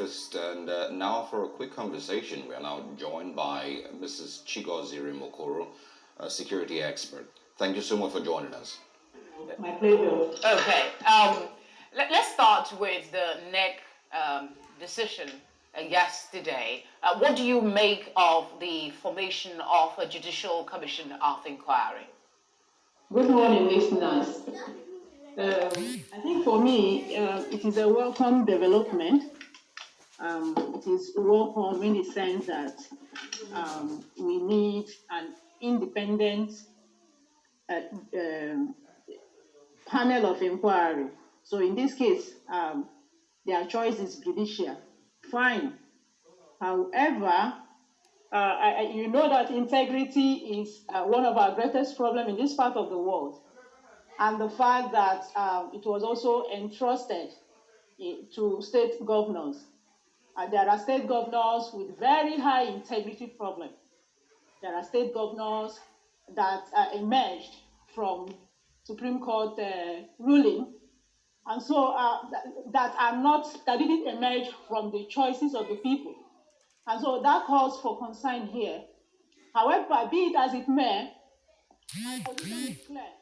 breakfast, and now for a quick conversation. We are now joined by Mrs. Chigozirim Okoro, a security expert. Thank you so much for joining us. My pleasure. Okay. Let's start with the NEC decision yesterday. What do you make of the formation of a Judicial Commission of Inquiry? Good morning, listeners. I think for me, it is a welcome development. It is welcome in the sense that we need an independent panel of inquiry. So in this case, their choice is judicial. Fine. However, you know that integrity is one of our greatest problems in this part of the world. And the fact that it was also entrusted to state governors. There are state governors with very high integrity problems. There are state governors that emerged from Supreme Court ruling, and so that didn't emerge from the choices of the people. And so that calls for concern here. However, be it as it may, my position is clear.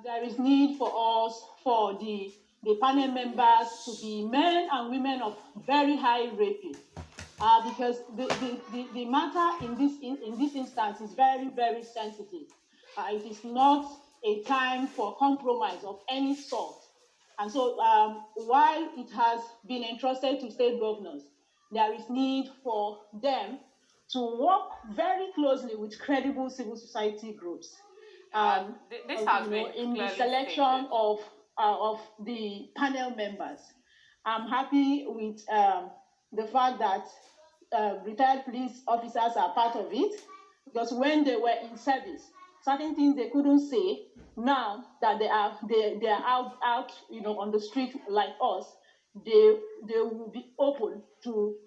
There is need for us, for the panel members to be men and women of very high rating, because the matter in this instance is very, very sensitive. It is not a time for compromise of any sort. And so while it has been entrusted to state governors, there is need for them to work very closely with credible civil society groups. This has been in the selection of the panel members. I'm happy with the fact that retired police officers are part of it, because when they were in service, certain things they couldn't say. Now that they are out on the street like us, they will be open to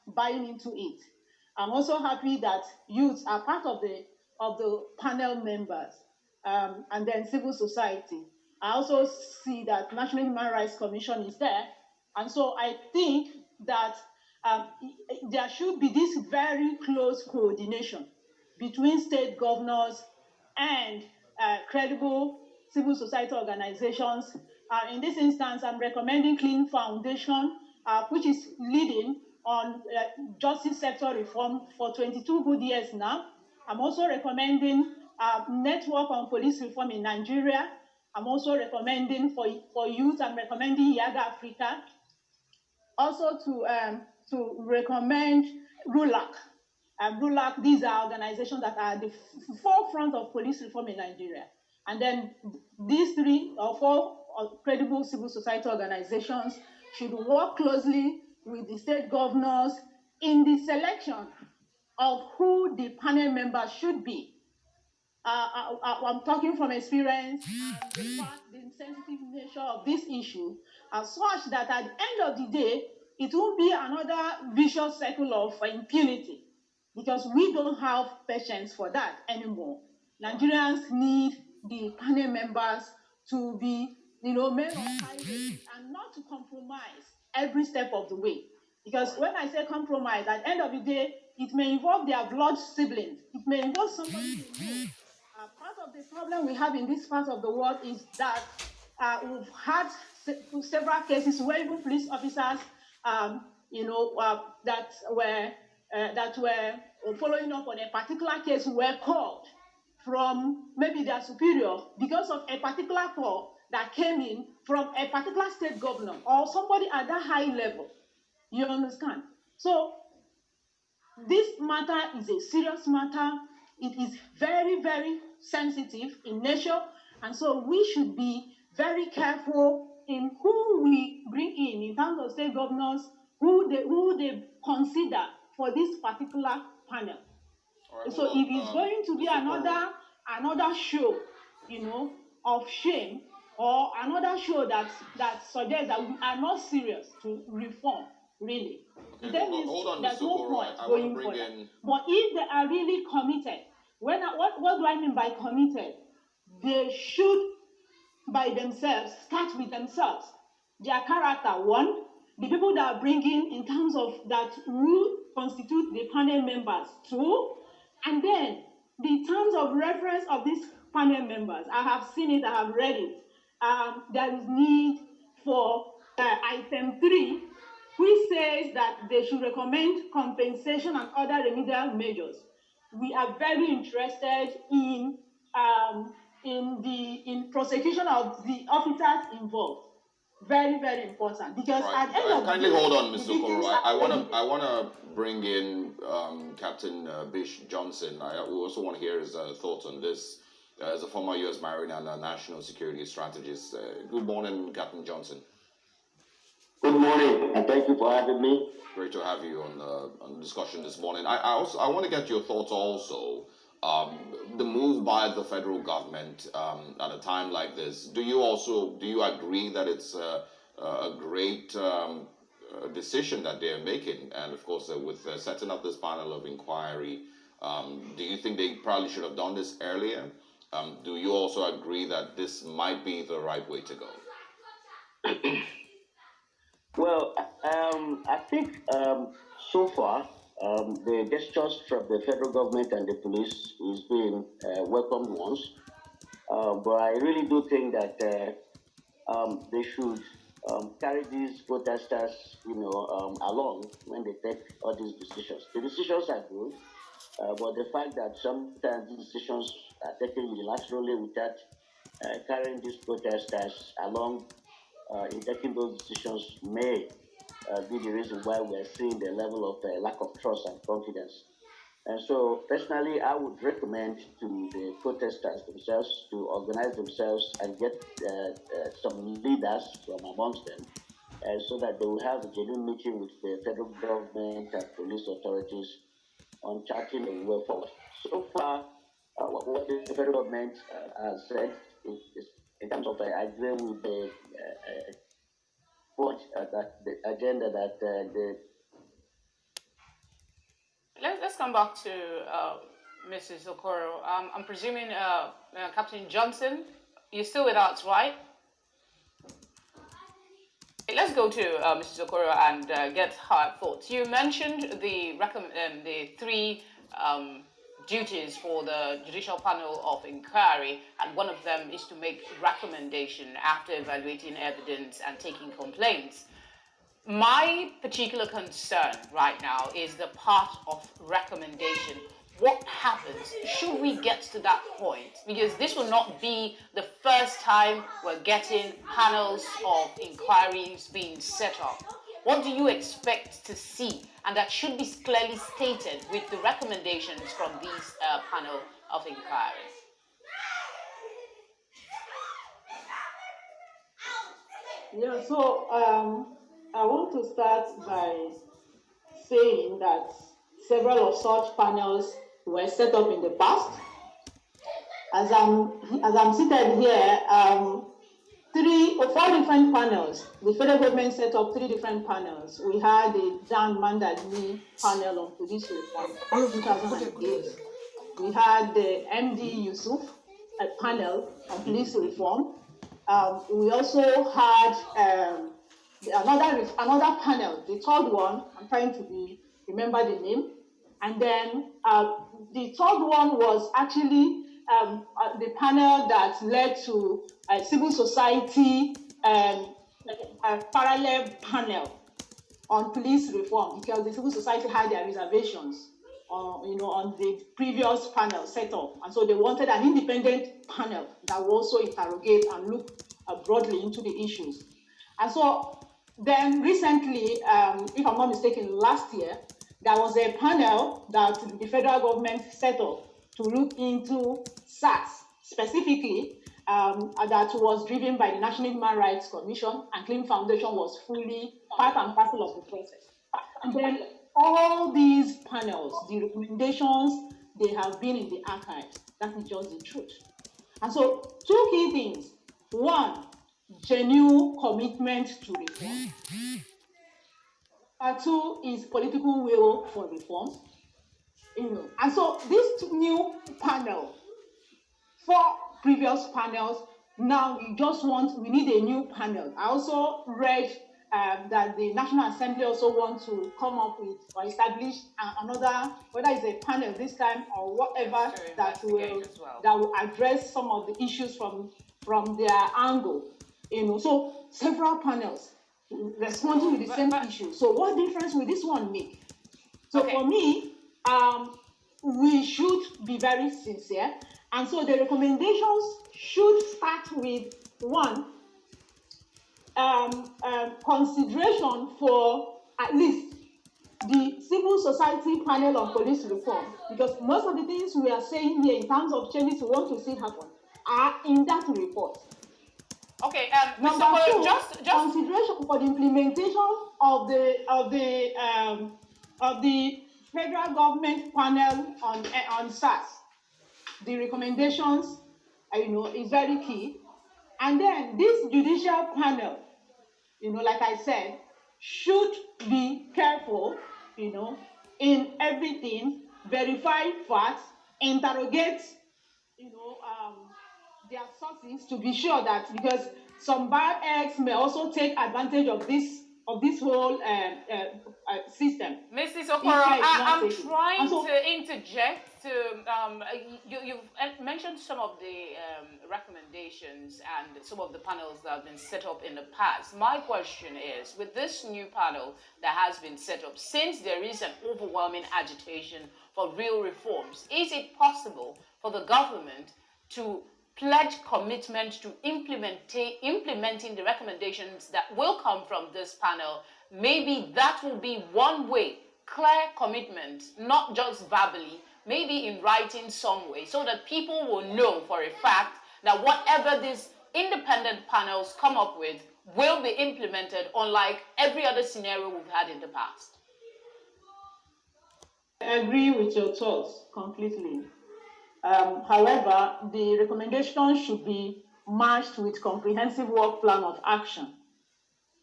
buying into it. I'm also happy that youths are part of the panel members, and then civil society. I also see that National Human Rights Commission is there, and so I think that there should be this very close coordination between state governors and credible civil society organizations. In this instance, I'm recommending Clean Foundation, which is leading on justice sector reform for 22 good years now. I'm also recommending Network on Police Reform in Nigeria. I'm also recommending for youth, I'm recommending Yaga Africa. Also to recommend RULAC. RULAC, these are organizations that are at the forefront of police reform in Nigeria. And then these 3 or 4 credible civil society organizations should work closely with the state governors in the selection of who the panel members should be. I'm talking from experience, the sensitive nature of this issue, as such that at the end of the day, it will be another vicious cycle of impunity, because we don't have patience for that anymore. Nigerians need the panel members to be, men of high rating and not to compromise every step of the way. Because when I say compromise, at the end of the day, it may involve their blood siblings. It may involve somebody they know. Part of the problem we have in this part of the world is that we've had several cases where even police officers, that were following up on a particular case were called from maybe their superior because of a particular call that came in from a particular state governor or somebody at that high level. You understand? So this matter is a serious matter. It is very, very sensitive in nature, and so we should be very careful in who we bring in terms of state governors, who they consider for this particular panel. Right, so if it's going to be another show, of shame, or another show that suggests that we are not serious to reform, really, okay, that means there's no point going further. But if they are really committed, what do I mean by committed? They should, by themselves, start with themselves. Their character, 1, the people that are bringing in terms of that who constitute the panel members too, and then the terms of reference of these panel members. I have seen it, I have read it. There is need for item 3, which says that they should recommend compensation and other remedial measures. We are very interested in prosecution of the officers involved. Very, very important, because Right. at the end of Kindly the day, hold on, Mr. the victims Okoro. are I wanna bring in Captain Bish Johnson. We also want to hear his thoughts on this. As a former U.S. Marine and a national security strategist, good morning, Captain Johnson. Good morning, and thank you for having me. Great to have you on the discussion this morning. I want to get your thoughts also. The move by the federal government at a time like this. Do you agree that it's a great decision that they're making? And of course, with setting up this panel of inquiry, do you think they probably should have done this earlier? Do you also agree that this might be the right way to go? Well, I think so far the gestures from the federal government and the police is being welcomed ones, but I really do think that they should carry these protesters, along when they take all these decisions. The decisions are good, but the fact that sometimes these decisions are taken unilaterally without carrying these protesters along in taking those decisions may be the reason why we are seeing the level of lack of trust and confidence. And so, personally, I would recommend to the protesters themselves to organize themselves and get some leaders from amongst them so that they will have a genuine meeting with the federal government and police authorities on charting the way forward. So far, what the federal government has said is in terms of agreeing with the point that the agenda that the. Let's come back to Mrs. Okoro. I'm presuming Captain Johnson, you're still with us, right? Let's go to Mrs. Okoro and get her thoughts. You mentioned the 3 duties for the Judicial Panel of Inquiry, and one of them is to make recommendation after evaluating evidence and taking complaints. My particular concern right now is the part of recommendation. What happens? Should we get to that point? Because this will not be the first time we're getting panels of inquiries being set up. What do you expect to see? And that should be clearly stated with the recommendations from these panel of inquiry. Yeah, so I want to start by saying that several of such panels were set up in the past. As I'm seated here, 3 or 4 different panels. The federal government set up 3 different panels. We had the Dan Mandalini panel on police reform in 2008. We had the MD Yusuf panel on police reform. We also had another panel, the 3rd one. I'm trying to remember the name. And then the 3rd one was actually the panel that led to a civil society a parallel panel on police reform, because the civil society had their reservations on the previous panel set up, and so they wanted an independent panel that will also interrogate and look broadly into the issues. And so then recently, if I'm not mistaken, last year, there was a panel that the federal government set up to look into SARS specifically, that was driven by the National Human Rights Commission, and Clean Foundation was fully part and parcel of the process. And then all these panels, the recommendations, they have been in the archives. That is just the truth. And so 2 key things. 1, genuine commitment to reform. 2 is political will for reform. And so this new panel, 4 previous panels, now we need a new panel. I also read that the National Assembly also want to come up with or establish another, whether it's a panel this time or whatever, that will address some of the issues from their angle. So several panels responding to the same issue. So what difference will this one make? So for me, we should be very sincere, and so the recommendations should start with one. Consideration for at least the civil society panel on police reform, because most of the things we are saying here in terms of changes we want to see happen are in that report. Okay. Number two, just consideration for the implementation of the federal government panel on SARS. The recommendations, is very key, and then this judicial panel, like I said, should be careful, in everything, verify facts, interrogate, their sources to be sure that, because some bad eggs may also take advantage of this whole system. Mrs. Okoro, I'm trying to interject. You've mentioned some of the recommendations and some of the panels that have been set up in the past. My question is, with this new panel that has been set up, since there is an overwhelming agitation for real reforms, is it possible for the government to pledge commitment to implementing the recommendations that will come from this panel? Maybe that will be one way, clear commitment, not just verbally, maybe in writing some way, so that people will know for a fact that whatever these independent panels come up with will be implemented, unlike every other scenario we've had in the past. I agree with your thoughts completely. However, the recommendation should be matched with comprehensive work plan of action.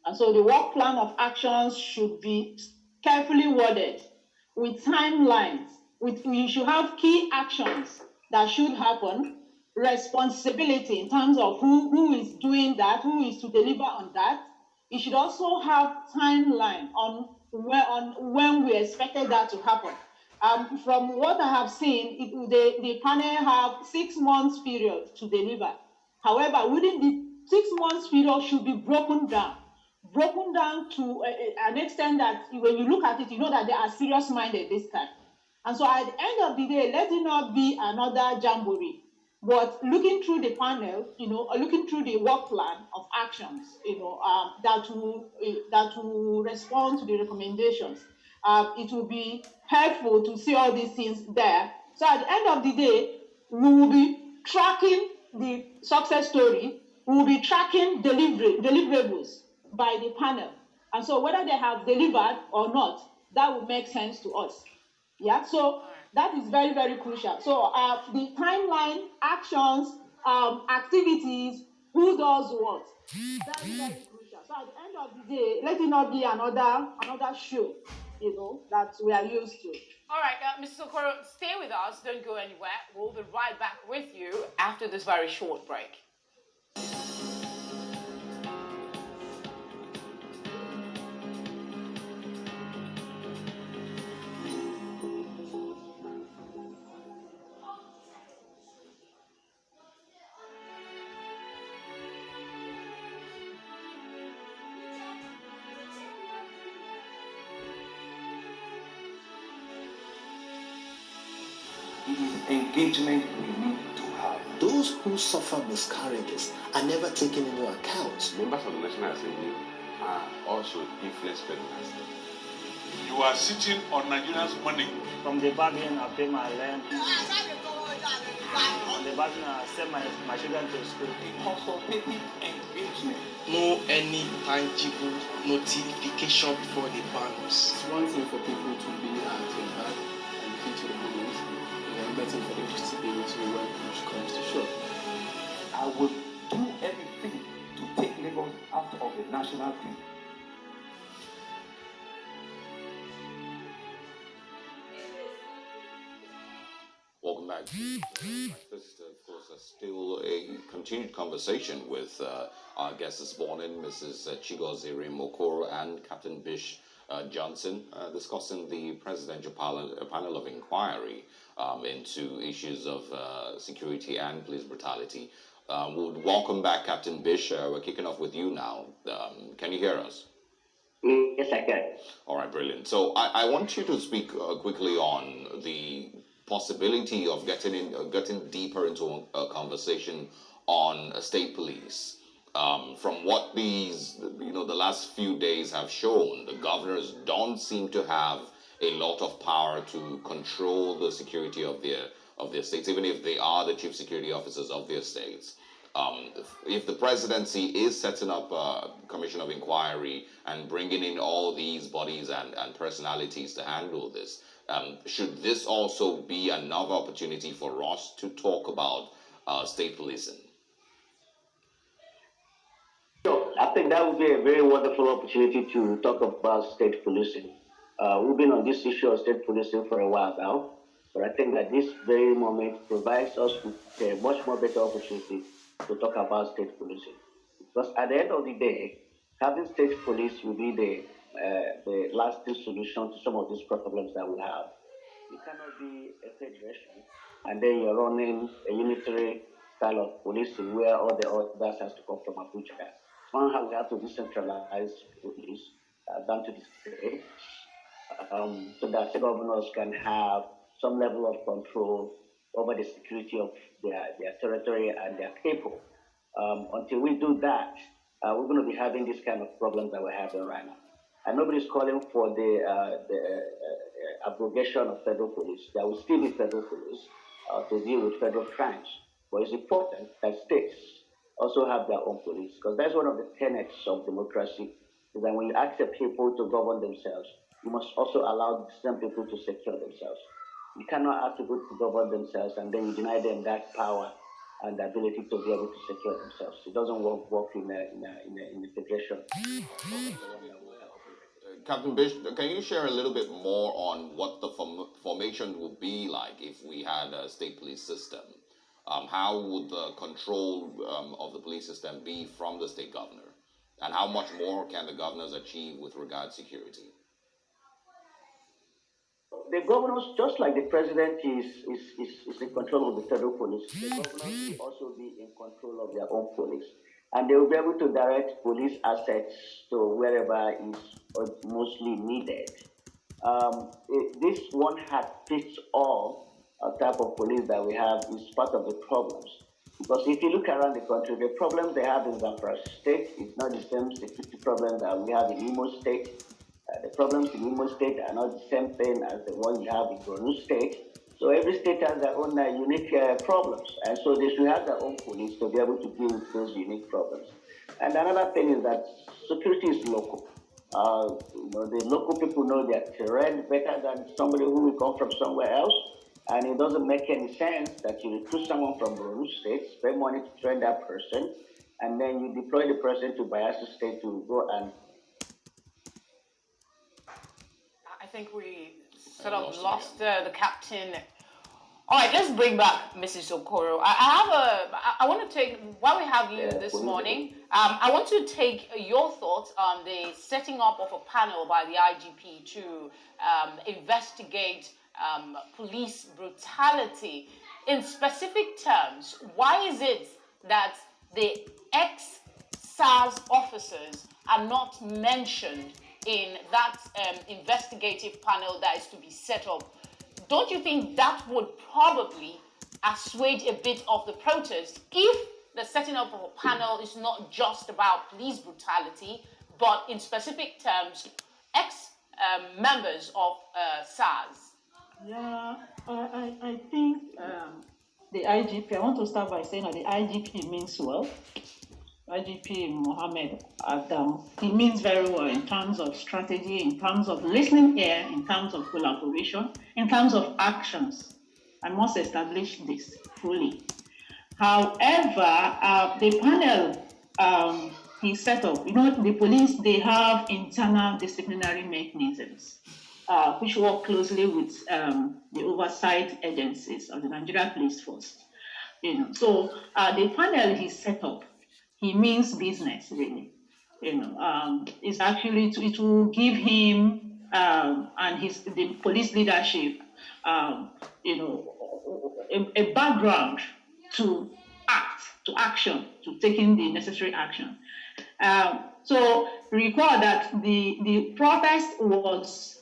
And so the work plan of actions should be carefully worded with timelines. We should have key actions that should happen, responsibility in terms of who is doing that, who is to deliver on that. It should also have timeline on when we expected that to happen. From what I have seen, the panel have 6 months period to deliver. However, within the 6 months period should be broken down to an extent that when you look at it, you know that they are serious-minded this time. And so at the end of the day, let it not be another jamboree, but looking through the panel, looking through the work plan of actions, that will respond to the recommendations. It will be helpful to see all these things there. So at the end of the day, we will be tracking the success story, we will be tracking deliverables by the panel. And so whether they have delivered or not, that will make sense to us. Yeah, so that is very, very crucial. So the timeline, actions, activities, who does what, that's very crucial. So at the end of the day, let it not be another show, that we are used to. All right, Mrs. Okoro, stay with us. Don't go anywhere. We'll be right back with you after this very short break. It is engagement we need to have. Those who suffer miscarriages are never taken into account. Members of the National Assembly are also influence pregnancy. You are sitting on Nigerians' money. From the bargain, I pay my rent. From the bargain, I send my children to school. Consultative engagement. No any tangible notification before the panels. It's one thing for people to be at the back and listen to the meetings, and another thing for them to be able to work which comes to show. I will do everything to take Lagos out of the national grid. Welcome back. This is, of course, Still a continued conversation with our guest this morning, Mrs. Chigozirim Okoro and Captain Bish Johnson, discussing the presidential panel of inquiry into issues of security and police brutality. We'll welcome back Captain Bish. We're kicking off with you now. Can you hear us? Yes, I can. All right, brilliant. So I want you to speak quickly on the possibility of getting deeper into a conversation on state police. From what the last few days have shown, the governors don't seem to have a lot of power to control the security of their states, even if they are the chief security officers of their states. If the presidency is setting up a commission of inquiry and bringing in all these bodies and personalities to handle this, should this also be another opportunity for us to talk about state policing? So I think that would be a very wonderful opportunity to talk about state policing. We've been on this issue of state policing for a while now, but I think that this very moment provides us with a much more better opportunity to talk about state policing. Because at the end of the day, having state police will be the lasting solution to some of these problems that we have. You cannot be a federation and then you're running a unitary style of policing where all the others has to come from Abuja. Somehow we have to decentralize police down to the state so that the governors can have some level of control over the security of their territory and their people. Until we do that, we're going to be having this kind of problems that we're having right now. And nobody's calling for the abrogation of federal police. There will still be federal police to deal with federal crimes. But it's important that states also have their own police, because that's one of the tenets of democracy, is that when you ask the people to govern themselves, you must also allow some people to secure themselves. You cannot ask people to govern themselves and then you deny them that power and the ability to be able to secure themselves. It doesn't work in a federation. Captain Bish, can you share a little bit more on what the formation would be like if we had a state police system? How would the control of the police system be from the state governor? And how much more can the governors achieve with regard to security? The governors, just like the president is in control of the federal police, the governors will also be in control of their own police. And they will be able to direct police assets to wherever is mostly needed. This one hat fits all type of police that we have is part of the problems. Because if you look around the country, the problem they have in Zamfara State is not the same security problem that we have in Imo State. The problems in Imo State are not the same thing as the one you have in Borno State. So every state has their own unique problems. And so they should have their own police to be able to deal with those unique problems. And another thing is that security is local. The local people know their terrain better than somebody who will come from somewhere else. And it doesn't make any sense that you recruit someone from Borno State, spend money to train that person, and then you deploy the person to Bayelsa State to go and... I think we sort of lost the captain. All right, let's bring back Mrs. Okoro. I want to take, while we have you this morning, I want to take your thoughts on the setting up of a panel by the IGP to investigate police brutality. In specific terms, why is it that the ex-SARS officers are not mentioned in that investigative panel that is to be set up? Don't you think that would probably assuage a bit of the protest if the setting up of a panel is not just about police brutality, but in specific terms, ex-members of SARS? Yeah, I think the IGP, I want to start by saying that the IGP means well. IGP Mohammed Adam, he means very well in terms of strategy, in terms of listening here, in terms of collaboration, in terms of actions. I must establish this fully. However, the panel he set up, the police, they have internal disciplinary mechanisms which work closely with the oversight agencies of the Nigerian Police Force. So the panel he set up, he means business really. It's actually it will give him and the police leadership, a background to action, to taking the necessary action. So recall that the protest was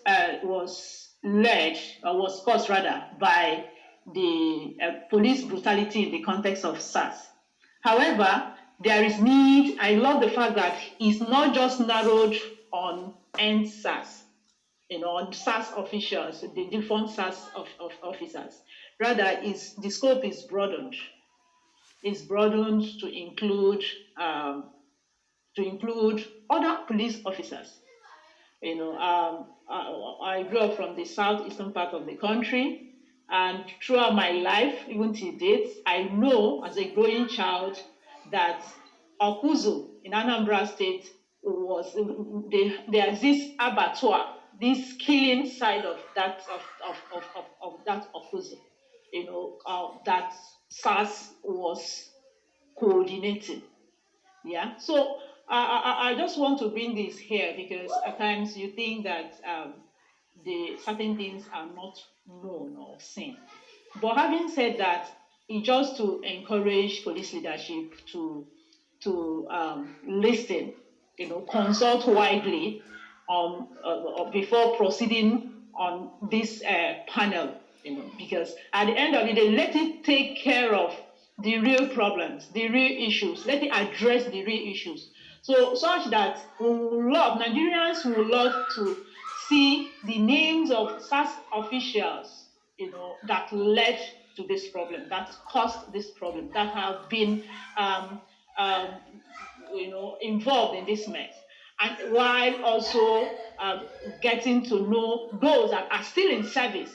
led, or was caused rather, by the police brutality in the context of SARS. However, there is need. I love the fact that it's not just narrowed on end SARS, on SARS officials, the different SARS officers. Rather, the scope is broadened. It's broadened to include other police officers. I grew up from the southeastern part of the country, and throughout my life, even till date, I know as a growing child that Okuzu in Anambra State there exists abattoir, this killing side of that of that Okuzu, that SARS was coordinating. Yeah, so I just want to bring this here because at times you think that the certain things are not known or seen. But having said that, it's just to encourage police leadership to listen, consult widely before proceeding on this panel, because at the end of the day, let it take care of the real problems, the real issues. Let it address the real issues. So such that Nigerians will love to see the names of SARS officials, that led to this problem, that caused this problem, that have been, involved in this mess. And while also getting to know those that are still in service,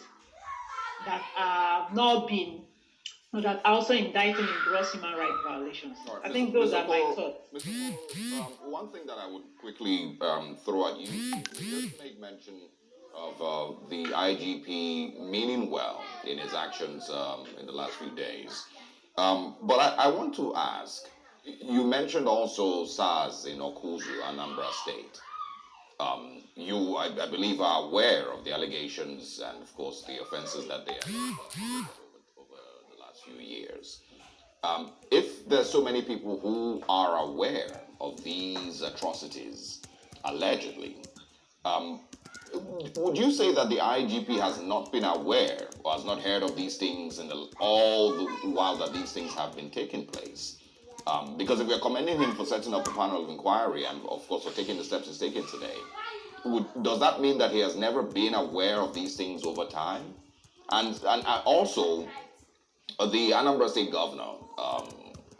that have not been, that are also indicted in gross human rights violations. Right. I think those are my thoughts. Mr. Okoro, one thing that I would quickly throw at you, you just made mention of the IGP meaning well in his actions in the last few days. But I want to ask, you mentioned also SARS in Okuzu, Anambra State. You, I believe, are aware of the allegations and, of course, the offenses that they have over the last few years. If there's so many people who are aware of these atrocities, allegedly, would you say that the IGP has not been aware or has not heard of these things in all the while that these things have been taking place? Because if we're commending him for setting up a panel of inquiry and, of course, for taking the steps he's taken today, does that mean that he has never been aware of these things over time? And also, the Anambra State Governor,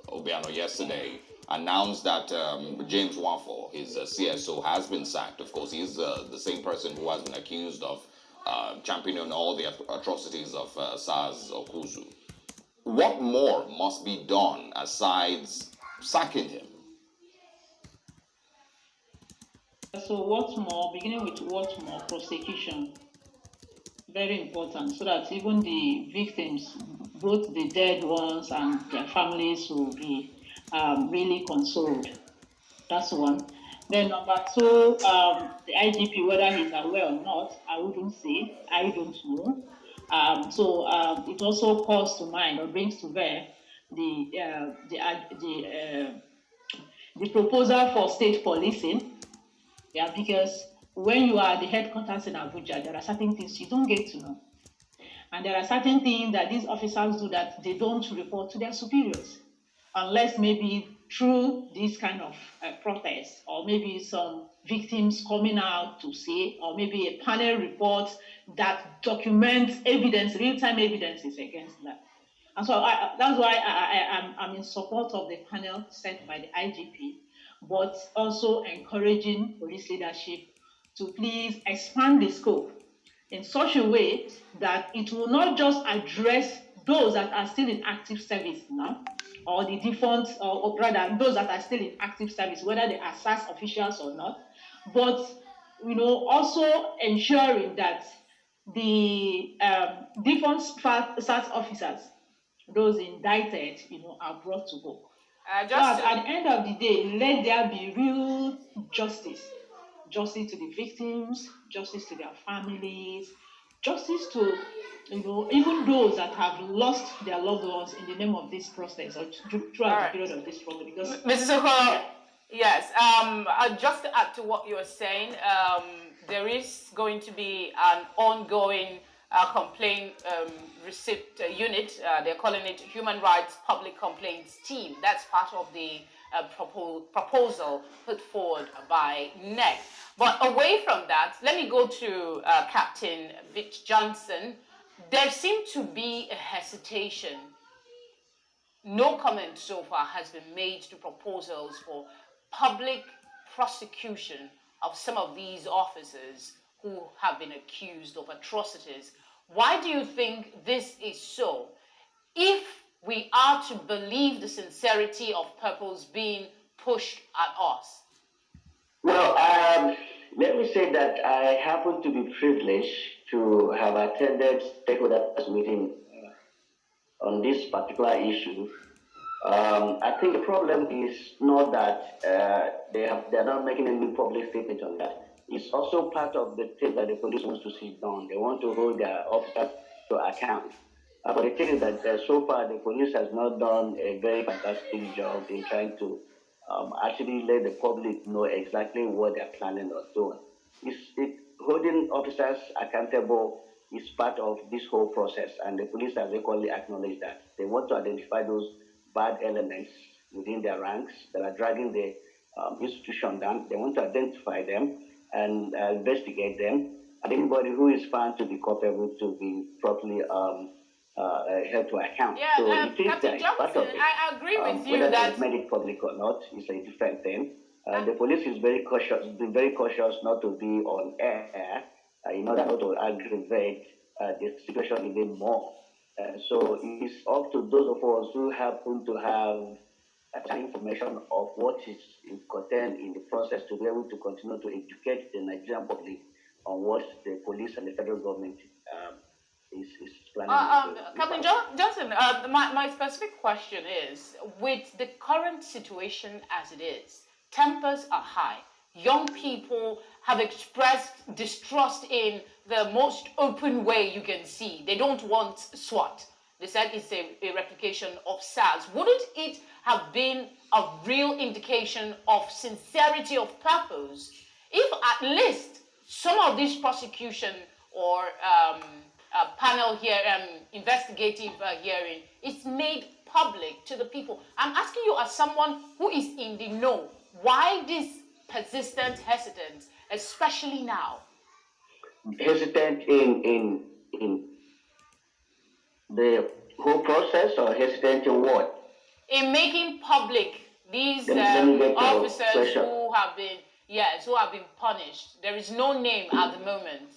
Obiano, yesterday announced that James Wafo, his CSO, has been sacked. Of course, he's the same person who has been accused of championing all the atrocities of SARS or Kuzu. What more must be done aside sacking him? So what more, beginning with what more, prosecution, very important, so that even the victims, both the dead ones and their families, will be really consoled. That's one. Then number two, the IGP, whether he's aware or not, I wouldn't say, I don't know. It also calls to mind or brings to bear the proposal for state policing. Yeah, because when you are at the headquarters in Abuja, there are certain things you don't get to know. And there are certain things that these officers do that they don't report to their superiors, unless maybe through this kind of protest, or maybe some victims coming out to say, or maybe a panel report that documents evidence, real-time evidences against that. And so that's why I'm in support of the panel set by the IGP, but also encouraging police leadership to please expand the scope in such a way that it will not just address those that are still in active service now, or the defunct, or rather those that are still in active service, whether they are SARS officials or not, but also ensuring that the defunct SARS officers those indicted, are brought to book. So Just at the end of the day, let there be real justice. Justice to the victims, justice to their families, justice to, even those that have lost their loved ones in the name of this process or throughout the period of this struggle. Because Mrs. Okoro, yes, just to add to what you were saying, there is going to be an ongoing complaint receipt unit. They're calling it Human Rights Public Complaints Team. That's part of the proposal put forward by NEC. But away from that, let me go to Captain Vitch Johnson. There seemed to be a hesitation. No comment so far has been made to proposals for public prosecution of some of these officers who have been accused of atrocities. Why do you think this is so? If we are to believe the sincerity of purpose being pushed at us. Well, let me say that I happen to be privileged to have attended stakeholders meeting on this particular issue. I think the problem is not that they're not making any public statement on that. It's also part of the thing that the police wants to see done. They want to hold their officers to account. But the thing is that so far the police has not done a very fantastic job in trying to actually let the public know exactly what they're planning on doing. Holding officers accountable is part of this whole process, and the police has equally acknowledged that. They want to identify those bad elements within their ranks that are dragging the institution down. They want to identify them and investigate them. And anybody who is found to be culpable to be properly held to account. Yeah, so it is Captain Johnson, I agree with you whether that they've made it public or not is a different thing. The police is very cautious, been very cautious not to be on air in order not to aggravate the situation even more. So it is up to those of us who happen to have information of what is contained in the process to be able to continue to educate the Nigerian public on what the police and the federal government is planning. Captain Johnson, my specific question is, with the current situation as it is, tempers are high. Young people have expressed distrust in the most open way you can see. They don't want SWAT. They said it's a replication of SARS. Wouldn't it have been a real indication of sincerity of purpose if at least some of this prosecution or panel here, investigative hearing is made public to the people? I'm asking you as someone who is in the know, why this persistent hesitance, especially now? Hesitant in the whole process, or hesitant in what? In making public these officers who have been punished. There is no name at the moment.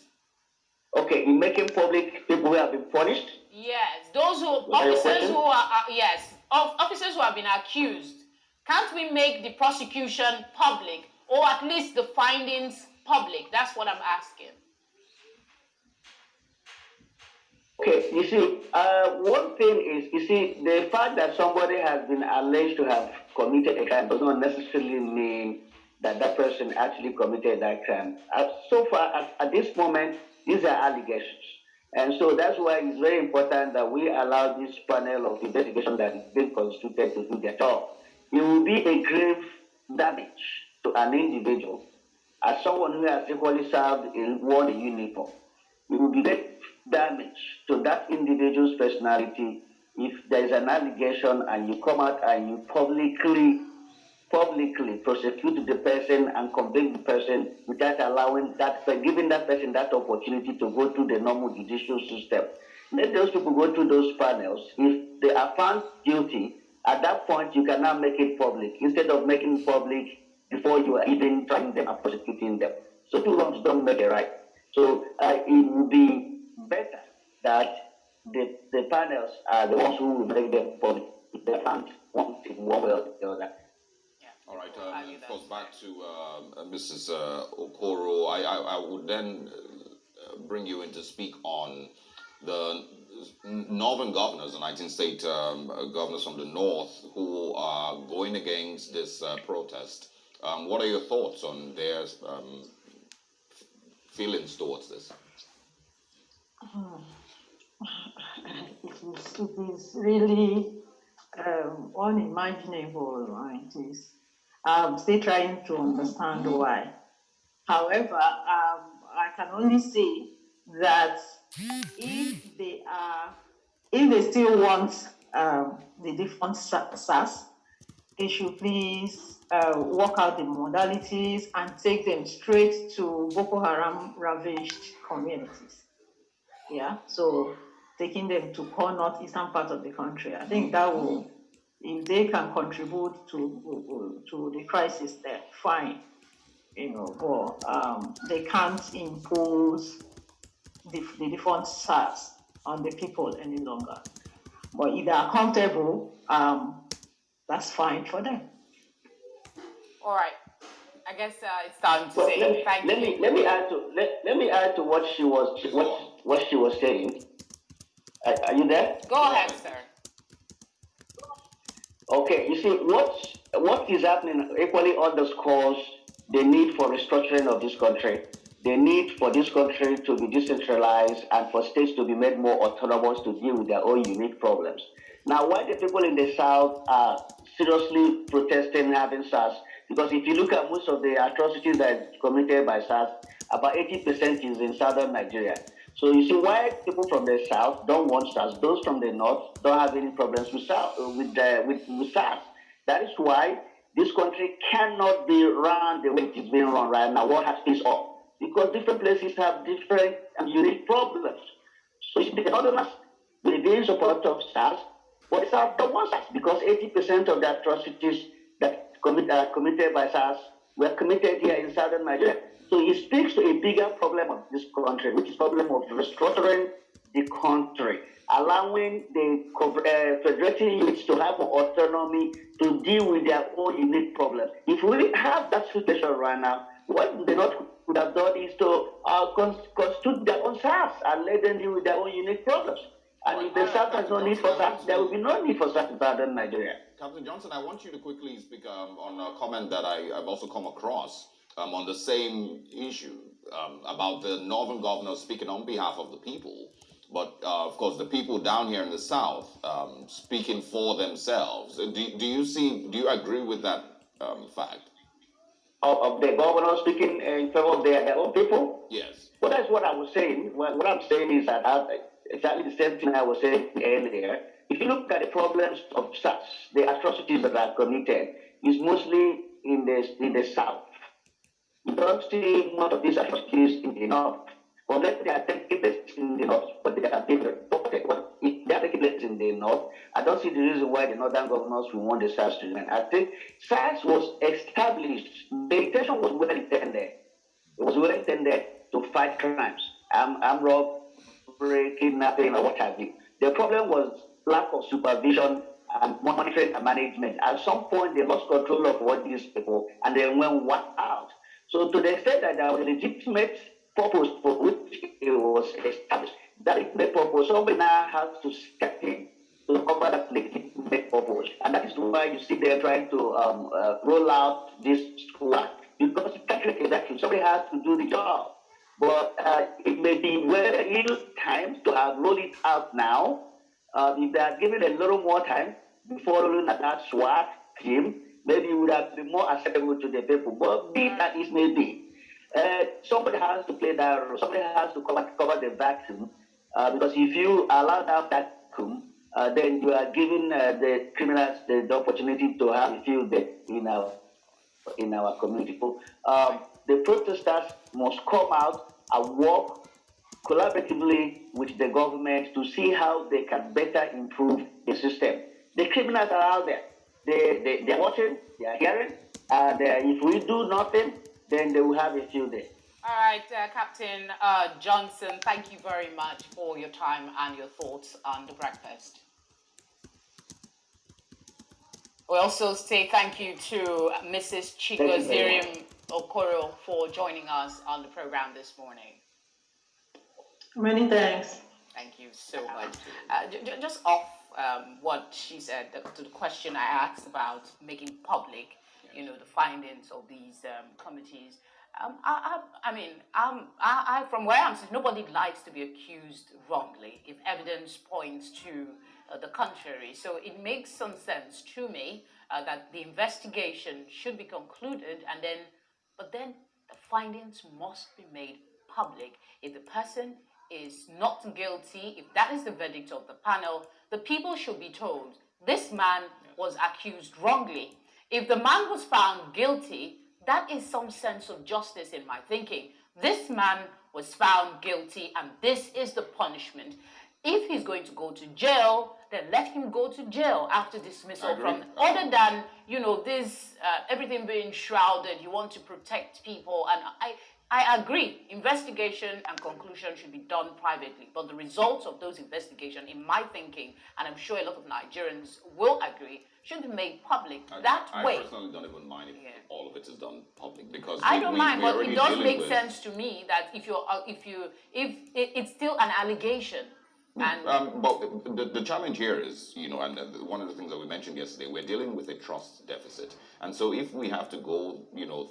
Okay, in making public people who have been punished? Yes, those officers who have been accused. Can't we make the prosecution public, or at least the findings public? That's what I'm asking. Okay, you see, one thing is, the fact that somebody has been alleged to have committed a crime does not necessarily mean that that person actually committed that crime. So far, at this moment, these are allegations. And so that's why it's very important that we allow this panel of investigation that is being constituted to do their job. It will be a grave damage to an individual, as someone who has equally served in one uniform. It will be great damage to that individual's personality if there is an allegation and you come out and you publicly prosecute the person and convict the person without allowing that, giving that person that opportunity to go through the normal judicial system. Let those people go through those panels. If they are found guilty, at that point you can now make it public instead of making it public before you are even trying them and prosecuting them. So two wrongs don't make it right. So it would be better that the panels are the ones who will make them public if they found one thing one way or the other. All right, of course, back to Mrs. Okoro. I would then bring you in to speak on the northern governors, the 19 state governors from the north, who are going against this protest. What are your thoughts on their feelings towards this? It is really unimaginable, right? I'm still trying to understand why. However, I can only say that if they still want the different SARS, they should please work out the modalities and take them straight to Boko Haram ravaged communities. Yeah, so taking them to core northeastern part of the country. I think that will, if they can contribute to the crisis there, fine. But they can't impose the different SARS on the people any longer. But if they are comfortable, that's fine for them. All right. I guess it's time to say thank you. Let me add to what she was saying. Are you there? Go ahead, sir. Okay, you see what is happening equally underscores the need for restructuring of this country, the need for this country to be decentralized and for states to be made more autonomous to deal with their own unique problems. Now, why the people in the South are seriously protesting having SARS, because if you look at most of the atrocities that are committed by SARS, about 80% is in southern Nigeria. So you see why people from the South don't want SARS. Those from the North don't have any problems with SARS. That is why this country cannot be run the way it is being run right now. What has this up? Because different places have different and unique problems. So you see, the Northerners will be in support of SARS, but the South don't want SARS because 80% of the atrocities that are committed by SARS were committed here in southern Nigeria. So it speaks to a bigger problem of this country, which is problem of restructuring the country, allowing the federating units to have autonomy to deal with their own unique problems. If we have that situation right now, what the North would have done is to constitute their own SARS and let them deal with their own unique problems. And if the South has no need for SARS, there will be no need for SARS in southern Nigeria. Captain Johnson, I want you to quickly speak on a comment that I've also come across on the same issue about the northern governors speaking on behalf of the people, but of course the people down here in the South speaking for themselves. Do you agree with that fact? Of the governor speaking in favor of their own people? Yes. Well, that's what I was saying. What I'm saying is that exactly the same thing I was saying earlier. If you look at the problems of SARS, the atrocities that are committed is mostly in the South. You don't see much of these atrocities in the North. Unless they are taking place in the North, but they are being reported. But if they are taking place in the North, I don't see the reason why the Northern governors will want the SARS to remain. I think SARS was established. The intention was well intended. It was well intended to fight crimes, armed robbery, kidnapping, or what have you. The problem was lack of supervision and monitoring and management. At some point, they lost control of all these people and they went wiped out. So to the extent that there was a legitimate purpose for which it was established, that legitimate purpose, somebody now has to step in to cover that legitimate purpose. And that is why you see them trying to roll out this work. Because you can't take a vacuum. Somebody has to do the job. But it may be well time to have rolled it out now. If they had given a little more time before rolling at that SWAT team, maybe it would have been more acceptable to the people. But be that it may be, somebody has to play that role. Somebody has to cover the vacuum. Because if you allow that vacuum, then you are giving the criminals the opportunity to have a field day in our community. The protesters must come out and work collaboratively with the government to see how they can better improve the system. The criminals are out there. They're watching, they're hearing, and if we do nothing, then they will have a field day. All right, Captain Johnson, thank you very much for your time and your thoughts on the breakfast. We also say thank you to Mrs. Chigozirim Okoro for joining us on the program this morning. Many thanks. Thank you so much. Just off what she said, to the question I asked about making public, the findings of these committees. From where I'm sitting, nobody likes to be accused wrongly if evidence points to the contrary. So it makes some sense to me that the investigation should be concluded, but then the findings must be made public. If the person is not guilty, if that is the verdict of the panel, the people should be told this man was accused wrongly. If the man was found guilty, that is some sense of justice in my thinking. This man was found guilty and this is the punishment. If he's going to go to jail, then let him go to jail after dismissal from, other than, this, everything being shrouded, you want to protect people. And I agree, investigation and conclusion should be done privately, but the results of those investigations, in my thinking, and I'm sure a lot of Nigerians will agree, should be made public I way. I personally don't even mind if all of it is done public, because I don't mind, but it does make with... sense to me that if it's still an allegation. And but the challenge here is, and one of the things that we mentioned yesterday, we're dealing with a trust deficit. And so if we have to go,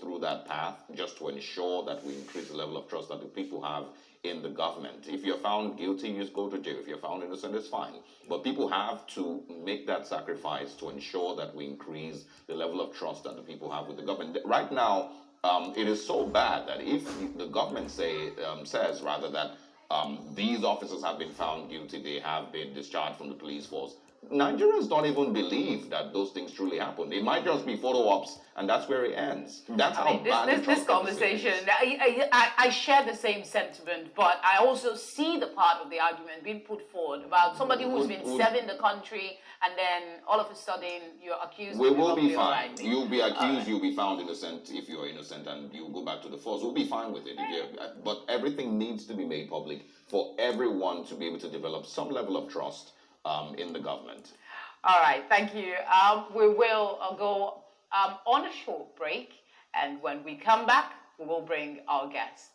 through that path just to ensure that we increase the level of trust that the people have in the government, if you're found guilty, you just go to jail. If you're found innocent, it's fine. But people have to make that sacrifice to ensure that we increase the level of trust that the people have with the government. Right now, it is so bad that if the government says rather that these officers have been found guilty, they have been discharged from the police force, Nigerians don't even believe that those things truly happen. It might just be photo ops, and that's where it ends. That's how bad this conversation. I share the same sentiment, but I also see the part of the argument being put forward about somebody who's been serving the country, and then all of a sudden you're accused. We will be fine. You'll be accused. You'll be found innocent if you're innocent, and you go back to the force. We'll be fine with it. But everything needs to be made public for everyone to be able to develop some level of trust in the government. All right, thank you. We will go on a short break, and when we come back, we will bring our guests.